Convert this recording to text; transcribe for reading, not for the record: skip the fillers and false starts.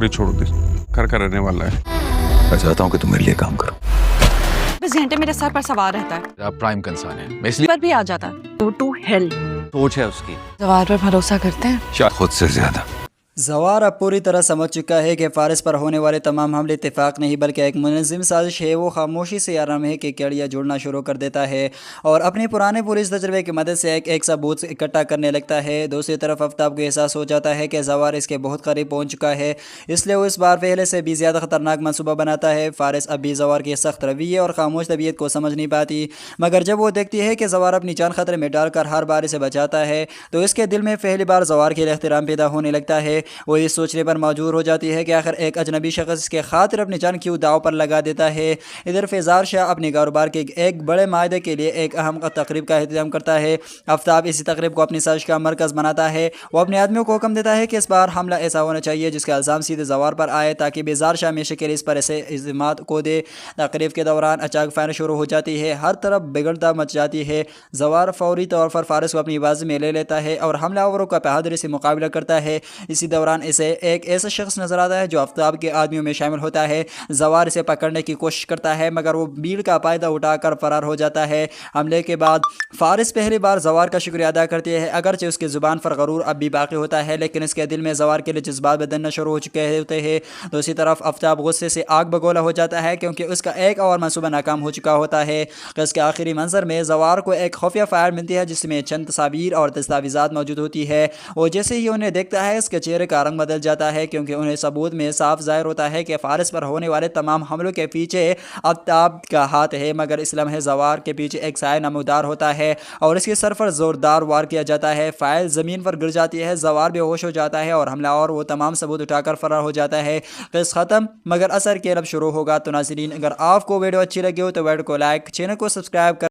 नौकरी छोड़ दी, घर का रहने वाला है। मैं चाहता हूँ कि तुम मेरे लिए काम करो। 24 घंटे मेरे सर पर सवार रहता है, आप प्राइम कंसर्न है, मैं इसलिए पर भी आ जाता है। Go to hell। सोच है उसकी जवार पर भरोसा करते हैं। शायद खुद से ज्यादा। ज़वार अब पूरी तरह समझ चुका है कि फ़ारिस पर होने वाले तमाम हमले इत्तेफाक नहीं बल्कि एक मुनज़्ज़म साजिश है। वो खामोशी से आराम है कि कड़ियाँ जुड़ना शुरू कर देता है और अपने पुराने पुलिस तजर्बे की मदद से एक सबूत इकट्ठा करने लगता है। दूसरी तरफ आफ्ताब को एहसास हो जाता है कि ज़वार इसके बहुत करीब पहुँच चुका है, इसलिए वो इस बार पहले से भी ज़्यादा ख़तरनाक मनसूबा बनाता है। फ़ारिस अब भी ज़वार की सख्त रवैये और खामोश तबीयत को समझ नहीं पाती, मगर जब वो देखती है कि ज़वार अपनी जान खतरे में डालकर हर बार इसे बचाता है तो इसके दिल में पहली बार ज़वार के लिए एहतराम पैदा होने लगता है। वो ये सोचने पर मजबूर हो जाती है कि आखिर एक अजनबी शख्स इसके खातिर अपनी जान क्यों दाव पर लगा देता है। इधर फैज़ार शाह अपने कारोबार के एक बड़े मायदे के लिए एक अहम तकरीब का अहतमाम करता है। आफ्ताब इसी तकरीब को अपनी साजिश का मरकज़ बनाता है। वो अपने आदमियों को हुक्म देता है कि इस बार हमला ऐसा होना चाहिए जिसका इल्ज़ाम सीधे ज़वार पर आए, ताकि बेजार शाह हमेशा के लिए इस पर ऐसे इल्ज़ामात को दे। तकरीब के दौरान अचानक फायर शुरू हो जाती है, हर तरफ बिगड़ता मच जाती है। ज़वार फौरी तौर पर फारिस को अपनी बाजी में ले लेता है और हमलावरों का बहादुरी से मुकाबला करता है। इसी दौरान इसे एक ऐसा शख्स नजर आता है जो आफ्ताब के आदमियों में शामिल होता है। ज़वार इसे पकड़ने की कोशिश करता है, मगर वो भीड़ का फायदा उठाकर फरार हो जाता है। हमले के बाद फारिस पहली बार ज़वार का शुक्रिया अदा करती है, अगरचे उसकी ज़ुबान पर गरूर अब भी बाकी होता है, लेकिन इसके दिल में ज़वार के लिए जज्बात बदलना शुरू हो चुके होते हैं। दूसरी तरफ आफ्ताब गुस्से से आग बगोला हो जाता है, क्योंकि उसका एक और मनसूबा नाकाम हो चुका होता है। इसके आखिरी मंजर में ज़वार को एक खुफिया फाइल मिलती है जिसमें चंद तस्वीर और दस्तावेज़ात मौजूद होती है। वो जैसे ही उन्हें देखता है इसके चेहरे का रंग बदल जाता है, क्योंकि उन्हें सबूत में साफ ज़ाहिर होता है कि फ़ारिस पर होने वाले तमाम हमलों के पीछे आफ्ताब का हाथ है। मगर इस लम्हे ज़वार के पीछे एक साया नमूदार होता है और इसके सर पर ज़ोरदार वार किया जाता है। फाइल ज़मीन पर गिर जाती है, ज़वार बेहोश हो जाता है और हमलावर वो तमाम सबूत उठाकर फरार हो जाता है। क़िस्स ख़त्म, मगर असर के अब शुरू होगा। तो नाज़रीन, अगर आपको वीडियो अच्छी लगी हो तो वीडियो को लाइक, चैनल को सब्सक्राइब कर